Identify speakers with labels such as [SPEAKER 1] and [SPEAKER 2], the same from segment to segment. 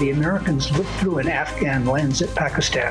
[SPEAKER 1] The Americans looked through an Afghan lens at Pakistan.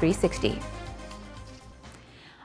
[SPEAKER 2] 360।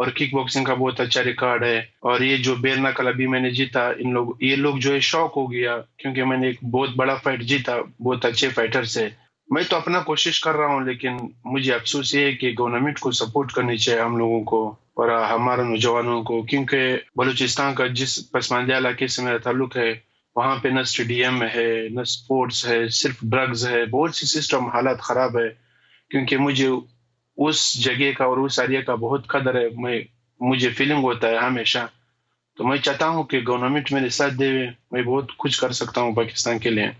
[SPEAKER 3] اور kick boxing کا بہت اچھا ریکارڈ ہے. اور یہ جو بیرنا کل ابھی میں نے جیتا, یہ لوگ جو ہے شوق ہو گیا کیونکہ میں نے ایک بہت بڑا فائٹ جیتا بہت اچھے فائٹر سے. میں تو اپنا کوشش کر رہا ہوں, لیکن مجھے افسوس یہ ہے کہ گورنمنٹ کو سپورٹ کرنی چاہیے ہم لوگوں کو اور ہمارے نوجوانوں کو, کیونکہ بلوچستان کا جس پسماندہ علاقے سے میرا تعلق ہے وہاں پہ نہ اسٹیڈیم ہے نہ سپورٹس ہے, صرف ڈرگز ہے, بہت سی سسٹم حالات خراب ہے. کیونکہ مجھے اس جگہ کا اور اس ایریا کا بہت قدر ہے, مجھے فیلنگ ہوتا ہے ہمیشہ. تو میں چاہتا ہوں کہ گورنمنٹ میرے ساتھ دے, میں بہت کچھ کر سکتا ہوں پاکستان کے لیے.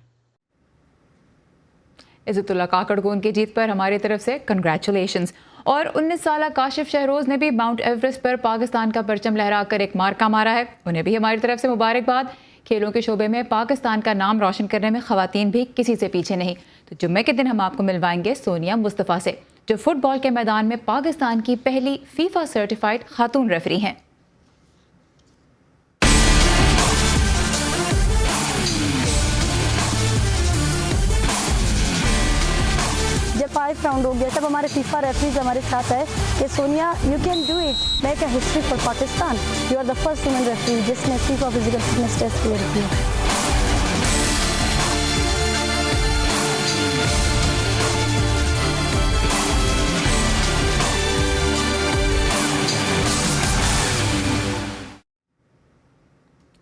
[SPEAKER 2] عزت اللہ کاکڑ کو ان کی جیت پر ہماری طرف سے کنگریچولیشنز. اور 19 سالہ کاشف شہروز نے بھی ماؤنٹ ایورسٹ پر پاکستان کا پرچم لہرا کر ایک مارکا مارا ہے, انہیں بھی ہماری طرف سے مبارکباد. کھیلوں کے شعبے میں پاکستان کا نام روشن کرنے میں خواتین بھی کسی سے پیچھے نہیں. تو جمعے کے دن ہم آپ کو ملوائیں گے سونیا مصطفیٰ سے, جو فٹ بال کے میدان میں پاکستان کی پہلی فیفا سرٹیفائڈ خاتون ریفری ہیں.
[SPEAKER 4] جب 5 راؤنڈ ہو گیا تب ہمارے فیفا ریفریز ہمارے ساتھ آئے کہ Sonia you can do it, make a history for Pakistan, you are the first woman referee جس نے FIFA physical fitness test clear کیا.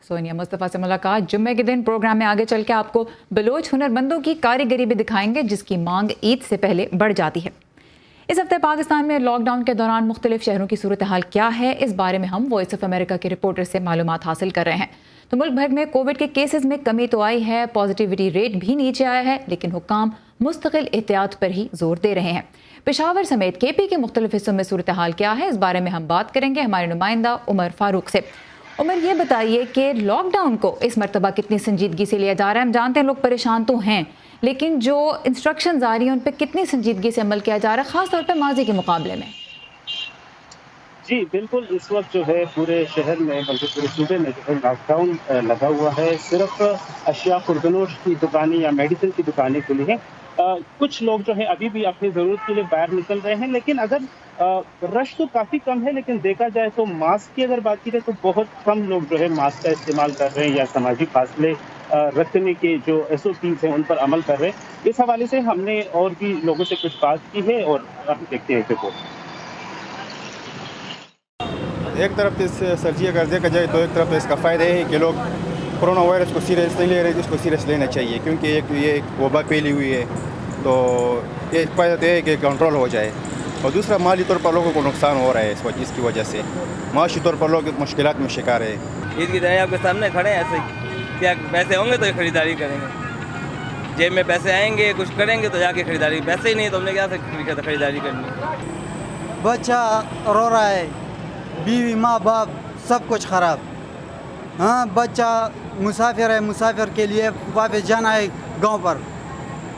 [SPEAKER 2] سونیا مصطفیٰ سے ملاقات جمعے کے دن. پروگرام میں آگے چل کے آپ کو بلوچ ہنرمندوں کی کاریگری بھی دکھائیں گے جس کی مانگ عید سے پہلے بڑھ جاتی ہے. اس ہفتے پاکستان میں لاک ڈاؤن کے دوران مختلف شہروں کی صورتحال کیا ہے, اس بارے میں ہم وائس آف امریکہ کے رپورٹر سے معلومات حاصل کر رہے ہیں. تو ملک بھر میں کووڈ کے کیسز میں کمی تو آئی ہے, پازیٹیوٹی ریٹ بھی نیچے آیا ہے, لیکن حکام مستقل احتیاط پر ہی زور دے رہے ہیں. پشاور سمیت کے پی کے مختلف حصوں میں صورتحال کیا ہے, اس بارے میں ہم بات کریں گے ہمارے نمائندہ عمر فاروق سے. عمر, یہ بتائیے کہ لاک ڈاؤن کو اس مرتبہ کتنی سنجیدگی سے لیا جا رہا ہے؟ ہم جانتے ہیں لوگ پریشان تو ہیں, لیکن جو انسٹرکشنز آ رہی ہیں ان پہ کتنی سنجیدگی سے عمل کیا جا رہا ہے, خاص طور پہ ماضی کے مقابلے میں؟
[SPEAKER 5] جی بالکل, اس وقت جو ہے پورے شہر میں بلکہ پورے صوبے میں جو ہے لاک ڈاؤن لگا ہوا ہے. صرف اشیاء خوردنوش کی دکانیں یا میڈیسن کی دکانیں کھلی ہیں. کچھ لوگ جو ہے ابھی بھی اپنی ضرورت کے لیے باہر نکل رہے ہیں, لیکن اگر رش تو کافی کم ہے, لیکن دیکھا جائے تو ماسک کی اگر بات کی جائے تو بہت کم لوگ جو ہے ماسک کا استعمال کر رہے ہیں یا سماجی فاصلے رکھنے کے جو SOPs ہیں ان پر عمل کر رہے ہیں. اس حوالے سے ہم نے اور بھی لوگوں سے کچھ بات کی ہے اور اب دیکھتے ہیں رپورٹ.
[SPEAKER 6] ایک طرف اس سرجی اگر دیکھا جائے تو ایک طرف اس کا فائدہ ہے کہ لوگ کرونا وائرس کو سیریس نہیں لے رہے, اس کو سیریس لینا چاہیے کیونکہ یہ ایک وبا پھیلی ہوئی ہے, تو ایک فائدہ تو ہے کہ کنٹرول ہو جائے. اور دوسرا مالی طور پر لوگوں کو نقصان ہو رہا ہے اس کی وجہ سے, معاشی طور پر لوگ مشکلات میں شکار ہے.
[SPEAKER 7] عید کی طرح آپ کے سامنے کھڑے ہیں, ایسے کیا پیسے ہوں گے تو خریداری کریں گے, جیب میں پیسے آئیں گے کچھ کریں گے تو جا کے خریداری, پیسے ہی نہیں تو ہم نے کیا سے خریداری کرنی.
[SPEAKER 8] بچہ رو رہا ہے, بیوی ماں باپ سب کچھ خراب. ہاں بچہ مسافر ہے, مسافر کے لیے واپس جانا ہے گاؤں پر,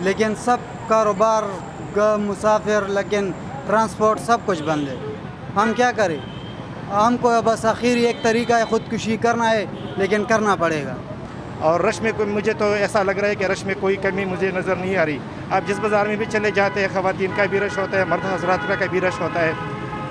[SPEAKER 8] لیکن سب کاروبار مسافر, لیکن ٹرانسپورٹ سب کچھ بند ہے. ہم کیا کریں؟ ہم کو بس آخری ایک طریقہ ہے خودکشی کرنا ہے, لیکن کرنا پڑے گا.
[SPEAKER 6] اور رش میں مجھے تو ایسا لگ رہا ہے کہ رش میں کوئی کمی مجھے نظر نہیں آ رہی. آپ جس بازار میں بھی چلے جاتے ہیں خواتین کا بھی رش ہوتا ہے, مرد حضرات کا بھی رش ہوتا ہے.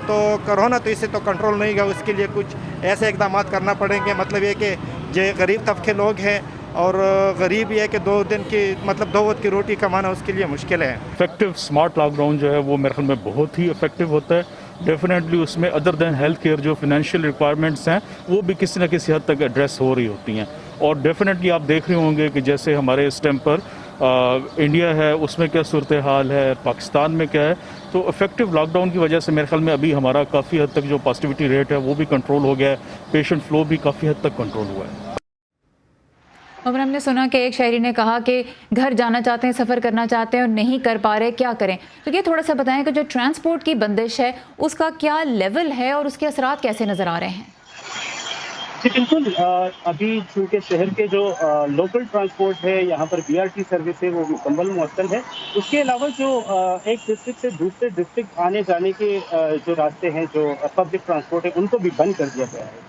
[SPEAKER 6] تو کرونا تو اس سے تو کنٹرول نہیں گا, اس کے لیے کچھ ایسے اقدامات کرنا پڑیں گے. مطلب یہ کہ جو غریب طبقے لوگ ہیں اور غریب یہ ہے کہ 2 دن کی مطلب 2 وقت کی روٹی کمانا اس کے لیے مشکل ہے.
[SPEAKER 9] افیکٹو اسمارٹ لاک ڈاؤن جو ہے وہ میرے خیال میں بہت ہی افیکٹو ہوتا ہے. ڈیفینیٹلی اس میں ادر دین ہیلتھ کیئر جو فنینشیل ریکوائرمنٹس ہیں وہ بھی کسی نہ کسی حد تک ایڈریس ہو رہی ہوتی ہیں. اور ڈیفینیٹلی آپ دیکھ رہے ہوں گے کہ جیسے ہمارے اس ٹائم پر انڈیا ہے اس میں کیا صورتحال ہے, پاکستان میں کیا ہے. تو افیکٹو لاک ڈاؤن کی وجہ سے میرے خیال میں ابھی ہمارا کافی حد تک جو پازیٹیوٹی ریٹ ہے وہ بھی کنٹرول ہو گیا ہے, پیشنٹ فلو بھی کافی حد تک کنٹرول ہوا ہے.
[SPEAKER 2] عمر, ہم نے سنا کہ ایک شہری نے کہا کہ گھر جانا چاہتے ہیں, سفر کرنا چاہتے ہیں اور نہیں کر پا رہے, کیا کریں؟ تو یہ تھوڑا سا بتائیں کہ جو ٹرانسپورٹ کی بندش ہے اس کا کیا لیول ہے اور اس کے اثرات کیسے نظر آ رہے ہیں؟
[SPEAKER 5] جی بالکل, ابھی چونکہ شہر کے جو لوکل ٹرانسپورٹ ہے یہاں پر BRT سروس ہے وہ مکمل معطل ہے. اس کے علاوہ جو ایک ڈسٹرکٹ سے دوسرے ڈسٹرکٹ آنے جانے کے جو راستے ہیں جو پبلک ٹرانسپورٹ ہے ان کو بھی بند کر دیا گیا ہے.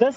[SPEAKER 5] 10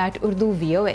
[SPEAKER 2] @urduvoa।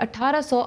[SPEAKER 2] 1800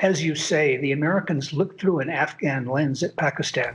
[SPEAKER 1] As you say, the Americans looked through an Afghan lens at Pakistan.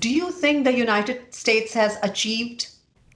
[SPEAKER 10] Do you think the United States has achieved?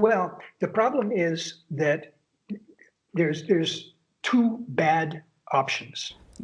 [SPEAKER 1] Well, the problem is that there's two bad options.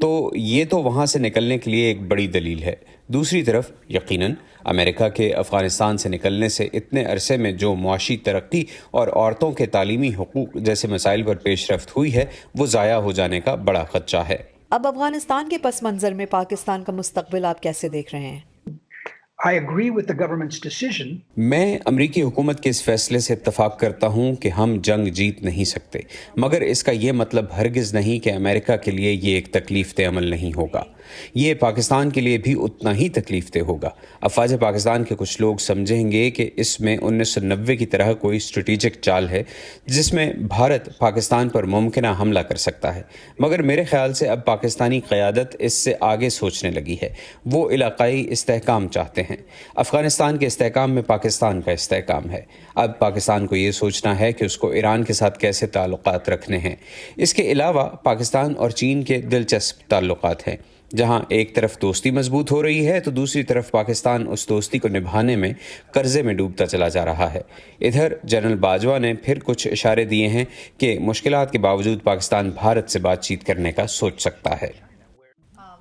[SPEAKER 11] تو یہ تو وہاں سے نکلنے کے لیے ایک بڑی دلیل ہے۔ دوسری طرف یقیناً امریکہ کے افغانستان سے نکلنے سے اتنے عرصے میں جو معاشی ترقی اور عورتوں کے تعلیمی حقوق جیسے مسائل پر پیش رفت ہوئی ہے وہ ضائع ہو جانے کا بڑا خدشہ ہے۔
[SPEAKER 10] اب افغانستان کے پس منظر میں پاکستان کا مستقبل آپ کیسے دیکھ رہے ہیں؟
[SPEAKER 1] I agree with the government's decision.
[SPEAKER 11] میں امریکی حکومت کے اس فیصلے سے اتفاق کرتا ہوں کہ ہم جنگ جیت نہیں سکتے، مگر اس کا یہ مطلب ہرگز نہیں کہ امریکہ کے لیے یہ ایک تکلیف دہ عمل نہیں ہوگا۔ یہ پاکستان کے لیے بھی اتنا ہی تکلیف دہ ہوگا۔ افواج پاکستان کے کچھ لوگ سمجھیں گے کہ اس میں 1990 کی طرح کوئی اسٹریٹجک چال ہے جس میں بھارت پاکستان پر ممکنہ حملہ کر سکتا ہے، مگر میرے خیال سے اب پاکستانی قیادت اس سے آگے سوچنے لگی ہے۔ وہ علاقائی استحکام چاہتے ہیں۔ افغانستان کے استحکام میں پاکستان کا استحکام ہے۔ اب پاکستان کو یہ سوچنا ہے کہ اس کو ایران کے ساتھ کیسے تعلقات رکھنے ہیں۔ اس کے علاوہ پاکستان اور چین کے دلچسپ تعلقات ہیں، جہاں ایک طرف دوستی مضبوط ہو رہی ہے تو دوسری طرف پاکستان اس دوستی کو نبھانے میں قرضے میں ڈوبتا چلا جا رہا ہے۔ ادھر جنرل باجوہ نے پھر کچھ اشارے دیے ہیں کہ مشکلات کے باوجود پاکستان بھارت سے بات چیت کرنے کا سوچ سکتا ہے۔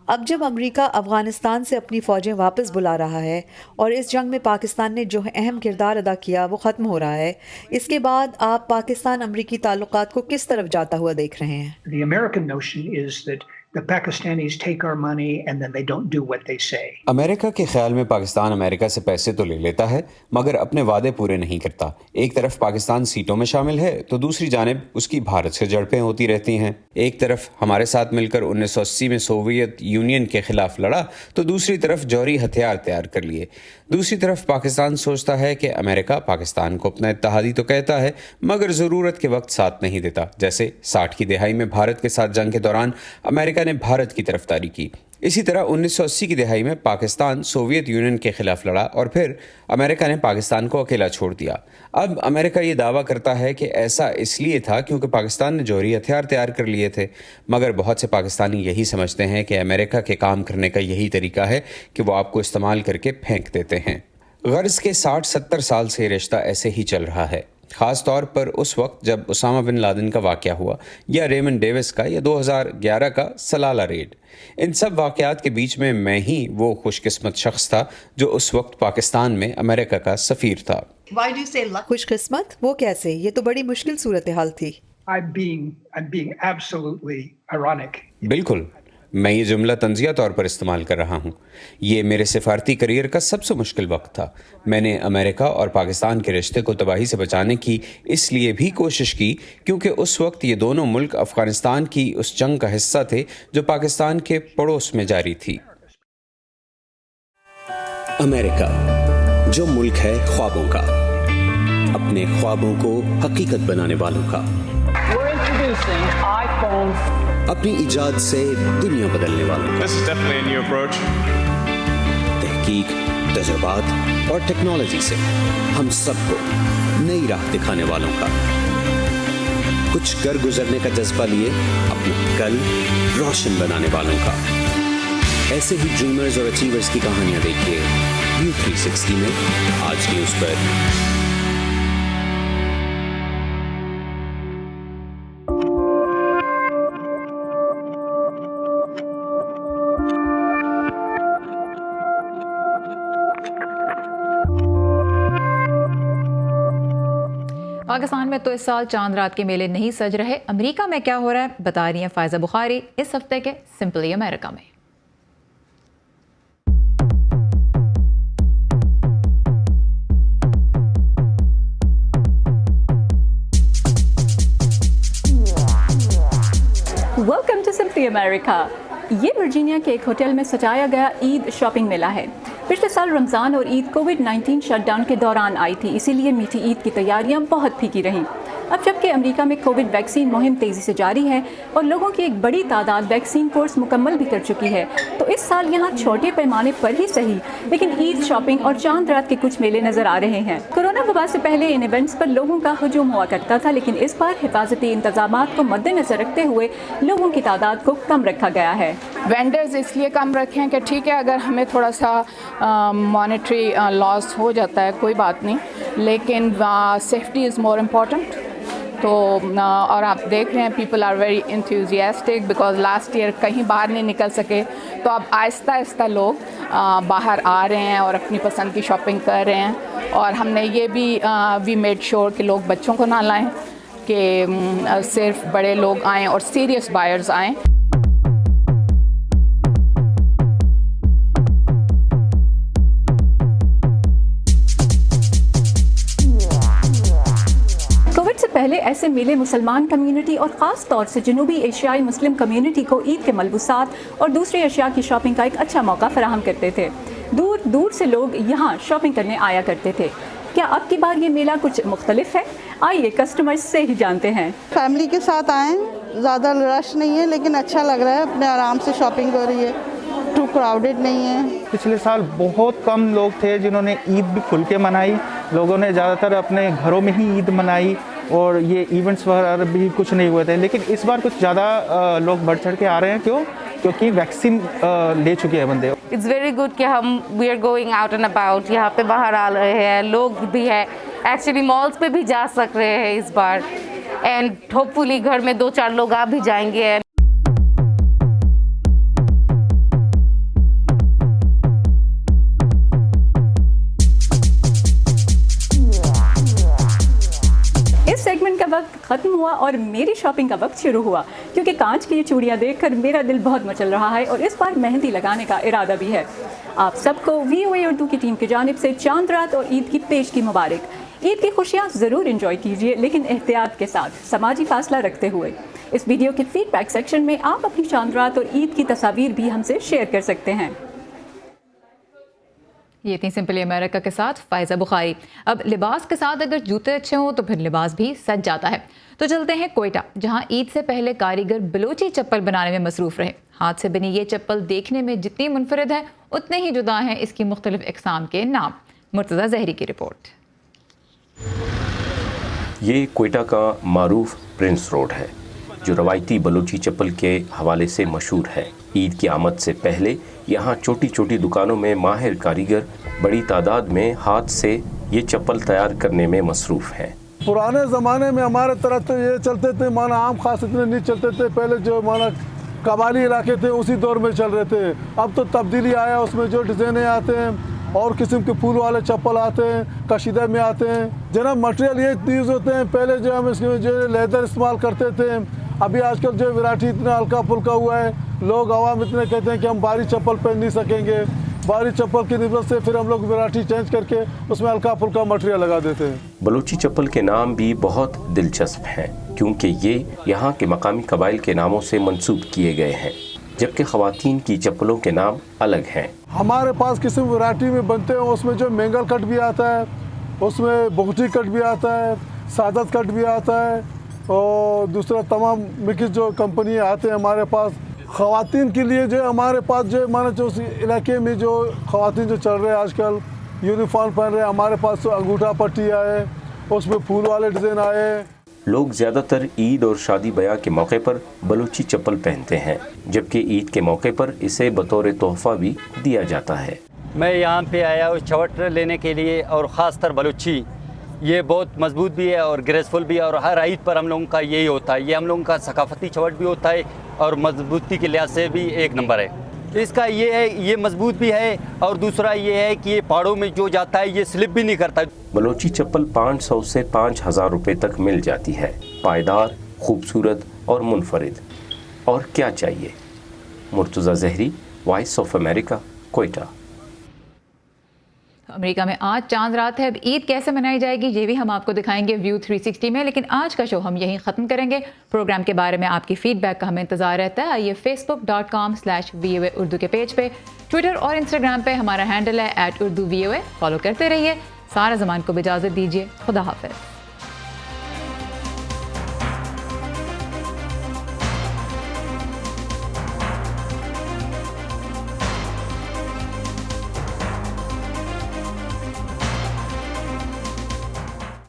[SPEAKER 10] اب جب امریکہ افغانستان سے اپنی فوجیں واپس بلا رہا ہے اور اس جنگ میں پاکستان نے جو اہم کردار ادا کیا وہ ختم ہو رہا ہے، اس کے بعد آپ پاکستان امریکی تعلقات کو کس طرف جاتا ہوا دیکھ رہے ہیں؟
[SPEAKER 1] The American notion is that the Pakistanis take our money and then they don't do what they say.
[SPEAKER 11] امریکہ کے خیال میں پاکستان امریکہ سے پیسے تو لے لیتا ہے مگر اپنے وعدے پورے نہیں کرتا۔ ایک طرف پاکستان سیٹوں میں شامل ہے تو دوسری جانب اس کی بھارت سے جھڑپیں ہوتی رہتی ہیں۔ ایک طرف ہمارے ساتھ مل کر 1980 میں سوویت یونین کے خلاف لڑا تو دوسری طرف جوہری ہتھیار تیار کر لیے۔ دوسری طرف پاکستان سوچتا ہے کہ امریکہ پاکستان کو اپنا اتحادی تو کہتا ہے مگر ضرورت کے وقت ساتھ نہیں دیتا، جیسے 60 کی دہائی میں بھارت کے ساتھ جنگ کے دوران امریکہ نے بھارت کی طرفداری کی۔ اسی طرح 1980 کی دہائی میں پاکستان سوویت یونین کے خلاف لڑا اور پھر امریکہ نے پاکستان کو اکیلا چھوڑ دیا۔ اب امریکہ یہ دعویٰ کرتا ہے کہ ایسا اس لیے تھا کیونکہ پاکستان نے جوہری ہتھیار تیار کر لیے تھے، مگر بہت سے پاکستانی یہی سمجھتے ہیں کہ امریکہ کے کام کرنے کا یہی طریقہ ہے کہ وہ آپ کو استعمال کر کے پھینک دیتے ہیں۔ غرض کے 60-70 سال سے یہ رشتہ ایسے ہی چل رہا ہے، خاص طور پر اس وقت جب اسامہ بن لادن کا واقعہ ہوا یا ریمن ڈیوس کا یا 2011 کا سلالہ ریڈ۔ ان سب واقعات کے بیچ میں ہی وہ خوش قسمت شخص تھا جو اس وقت پاکستان میں امریکہ کا سفیر تھا۔
[SPEAKER 10] خوش قسمت؟ وہ کیسے؟ یہ تو بڑی مشکل صورتحال تھی۔
[SPEAKER 1] I'm being absolutely ironic.
[SPEAKER 11] بالکل، میں یہ جملہ طنزیہ طور پر استعمال کر رہا ہوں۔ یہ میرے سفارتی کریئر کا سب سے مشکل وقت تھا۔ میں نے امریکہ اور پاکستان کے رشتے کو تباہی سے بچانے کی اس لیے بھی کوشش کی کیونکہ اس وقت یہ دونوں ملک افغانستان کی اس جنگ کا حصہ تھے جو پاکستان کے پڑوس میں جاری تھی۔
[SPEAKER 12] امریکہ، جو ملک ہے خوابوں کا، اپنے خوابوں کو حقیقت بنانے والوں کا، اپنی ایجاد سے دنیا بدلنے والوں کا، تحقیق، تجربات اور ٹیکنالوجی سے ہم سب کو نئی راہ دکھانے والوں کا، کچھ کر گزرنے کا جذبہ لیے اپنا کل روشن بنانے والوں کا۔ ایسے ہی ڈریمرز اور اچیورز کی کہانیاں دیکھیے ویو 360 میں آج نیوز پر۔
[SPEAKER 2] پاکستان میں تو اس سال چاند رات کے میلے نہیں سج رہے۔ امریکہ میں کیا ہو رہا ہے بتا رہی ہیں فائزہ بخاری اس ہفتے کے سمپلی امریکہ میں۔
[SPEAKER 13] ویلکم ٹو سمپلی امریکہ۔ یہ ورجینیا کے ایک ہوٹل میں سجایا گیا عید شاپنگ میلہ ہے۔ پچھلے سال رمضان اور عید کووڈ-19 شٹ ڈاؤن کے دوران آئی تھی، اسی لیے میٹھی عید کی تیاریاں بہت پھیکی رہیں۔ اب جبکہ امریکہ میں کووڈ ویکسین مہم تیزی سے جاری ہے اور لوگوں کی ایک بڑی تعداد ویکسین کورس مکمل بھی کر چکی ہے، تو اس سال یہاں چھوٹے پیمانے پر ہی صحیح لیکن عید شاپنگ اور چاند رات کے کچھ میلے نظر آ رہے ہیں۔ کورونا وبا سے پہلے ان ایونٹس پر لوگوں کا ہجوم ہوا کرتا تھا، لیکن اس بار حفاظتی انتظامات کو مد نظر رکھتے ہوئے لوگوں کی تعداد کو کم رکھا گیا ہے۔
[SPEAKER 14] وینڈرز اس لیے کم رکھیں کہ ٹھیک ہے اگر ہمیں تھوڑا سا مانیٹری لاس ہو جاتا ہے کوئی بات نہیں، لیکن سیفٹی از مور امپورٹنٹ۔ تو اور آپ دیکھ رہے ہیں people are very enthusiastic because last year کہیں باہر نہیں نکل سکے, تو اب آہستہ آہستہ لوگ باہر آ رہے ہیں اور اپنی پسند کی شاپنگ کر رہے ہیں. اور ہم نے یہ بھی وی میڈ شیور کہ لوگ بچوں کو نہ لائیں, کہ صرف بڑے لوگ آئیں اور سیریس بائرز آئیں.
[SPEAKER 13] کووڈ سے پہلے ایسے میلے مسلمان کمیونٹی اور خاص طور سے جنوبی ایشیائی مسلم کمیونٹی کو عید کے ملبوسات اور دوسری اشیاء کی شاپنگ کا ایک اچھا موقع فراہم کرتے تھے. دور دور سے لوگ یہاں شاپنگ کرنے آیا کرتے تھے. کیا اب کی بار یہ میلہ کچھ مختلف ہے؟ آئیے کسٹمر سے ہی جانتے ہیں.
[SPEAKER 15] فیملی کے ساتھ آئیں, زیادہ رش نہیں ہے لیکن اچھا لگ رہا ہے, اپنے آرام سے شاپنگ ہو رہی ہے, ٹو کراؤڈڈ نہیں ہے.
[SPEAKER 16] پچھلے سال بہت کم لوگ تھے جنہوں نے عید بھی کھل کے منائی. لوگوں نے زیادہ تر اپنے گھروں میں ہی عید منائی اور یہ ایونٹس وغیرہ بھی کچھ نہیں ہوئے تھے. لیکن اس بار کچھ زیادہ لوگ بڑھ چڑھ کے آ رہے ہیں. کیوں؟ کیونکہ ویکسین لے چکے ہیں بندے.
[SPEAKER 17] اٹس ویری گڈ کہ ہم we are going out and about, یہاں پہ باہر آ رہے ہیں, لوگ بھی ہے, ایکچولی مالس پہ بھی جا سک رہے ہیں اس بار, اینڈ ہوپ فلی گھر میں 2-4 لوگ آ بھی جائیں گے.
[SPEAKER 13] سیگمنٹ کا وقت ختم ہوا اور میری شاپنگ کا وقت شروع ہوا, کیونکہ کانچ کی یہ چوڑیاں دیکھ کر میرا دل بہت مچل رہا ہے اور اس بار مہندی لگانے کا ارادہ بھی ہے. آپ سب کو VOA اردو کی ٹیم کی جانب سے چاند رات اور عید کی پیش کی مبارک. عید کی خوشیاں ضرور انجوائے کیجیے, لیکن احتیاط کے ساتھ, سماجی فاصلہ رکھتے ہوئے. اس ویڈیو کے فیڈ بیک سیکشن میں آپ اپنی چاند رات اور عید کی تصاویر بھی ہم سے شیئر کر سکتے ہیں.
[SPEAKER 2] یہ تھی سمپلی امریکہ کے ساتھ فائزہ بخاری. اب لباس کے ساتھ اگر جوتے اچھے ہوں تو پھر لباس بھی سج جاتا ہے. تو چلتے ہیں کوئٹہ, جہاں عید سے پہلے کاریگر بلوچی چپل بنانے میں مصروف رہے. ہاتھ سے بنی یہ چپل دیکھنے میں جتنی منفرد ہے اتنے ہی جدا ہیں اس کی مختلف اقسام کے نام. مرتضیٰ زہری کی رپورٹ.
[SPEAKER 18] یہ کوئٹہ کا معروف پرنس روڈ ہے جو روایتی بلوچی چپل کے حوالے سے مشہور ہے. عید کی آمد سے پہلے یہاں چھوٹی چھوٹی دکانوں میں ماہر کاریگر بڑی تعداد میں ہاتھ سے یہ چپل تیار کرنے میں مصروف ہیں.
[SPEAKER 19] پرانے زمانے میں ہمارے طرف تو یہ چلتے تھے, مانا عام خاص اتنے نہیں چلتے تھے. پہلے جو مانا قبائلی علاقے تھے اسی دور میں چل رہے تھے. اب تو تبدیلی آیا, اس میں جو ڈیزائنیں آتے ہیں اور قسم کے پھول والے چپل آتے ہیں, کشیدہ میں آتے ہیں. جناب مٹیریل یہ یوز ہوتے ہیں. پہلے جو ہم اس میں جو لیدر استعمال کرتے تھے, ابھی آج کل جو ویرائٹی اتنا ہلکا پھلکا ہوا ہے, لوگ عوام اتنے کہتے ہیں کہ ہم بھاری چپل پہن نہیں سکیں گے. بھاری چپل کی نسبت سے پھر ہم لوگ ویرائٹی چینج کر کے اس میں ہلکا پھلکا مٹیریل لگا دیتے ہیں.
[SPEAKER 18] بلوچی چپل کے نام بھی بہت دلچسپ ہیں کیونکہ یہ یہاں کے مقامی قبائل کے ناموں سے منسوب کیے گئے ہیں, جبکہ خواتین کی چپلوں کے نام الگ ہیں.
[SPEAKER 19] ہمارے پاس قسم ویرائٹی میں بنتے ہیں. اس میں جو مینگل کٹ بھی آتا ہے, اس میں بغٹی کٹ بھی آتا ہے, سادت کٹ بھی آتا ہے, اور دوسرا تمام مکس جو کمپنی آتے ہیں ہمارے پاس. خواتین کے لیے جو ہمارے پاس جو مانا جو اس علاقے میں جو خواتین جو چل رہے ہیں آج کل یونیفارم پہن رہے ہیں, ہمارے پاس تو انگوٹھا پٹی آئے, اس میں پھول والے ڈیزائن آئے.
[SPEAKER 18] لوگ زیادہ تر عید اور شادی بیاہ کے موقع پر بلوچی چپل پہنتے ہیں, جبکہ عید کے موقع پر اسے بطور تحفہ بھی دیا جاتا ہے.
[SPEAKER 20] میں یہاں پہ آیا ہوں چوٹ لینے کے لیے, اور خاص طر بلوچی. یہ بہت مضبوط بھی ہے اور گریسفل بھی ہے, اور ہر عید پر ہم لوگوں کا یہی ہوتا ہے. یہ ہم لوگوں کا ثقافتی چوٹ بھی ہوتا ہے اور مضبوطی کے لحاظ سے بھی ایک نمبر ہے. اس کا یہ ہے, یہ مضبوط بھی ہے, اور دوسرا یہ ہے کہ یہ پہاڑوں میں جو جاتا ہے یہ سلپ بھی نہیں کرتا.
[SPEAKER 18] بلوچی چپل 500 سے 5000 روپے تک مل جاتی ہے. پائیدار, خوبصورت اور منفرد. اور کیا چاہیے. مرتضیٰ زہری, وائس آف امریکہ, کوئٹہ.
[SPEAKER 2] امریکہ میں آج چاند رات ہے. اب عید کیسے منائی جائے گی یہ بھی ہم آپ کو دکھائیں گے ویو 360 میں, لیکن آج کا شو ہم یہیں ختم کریں گے. پروگرام کے بارے میں آپ کی فیڈ بیک کا ہمیں انتظار رہتا ہے. آئیے facebook.com/VOA اردو کے پیج پہ, ٹویٹر اور انسٹاگرام پہ ہمارا ہینڈل ہے @urduvoa. فالو کرتے رہیے. سارا زمان کو اجازت دیجیے. خدا حافظ.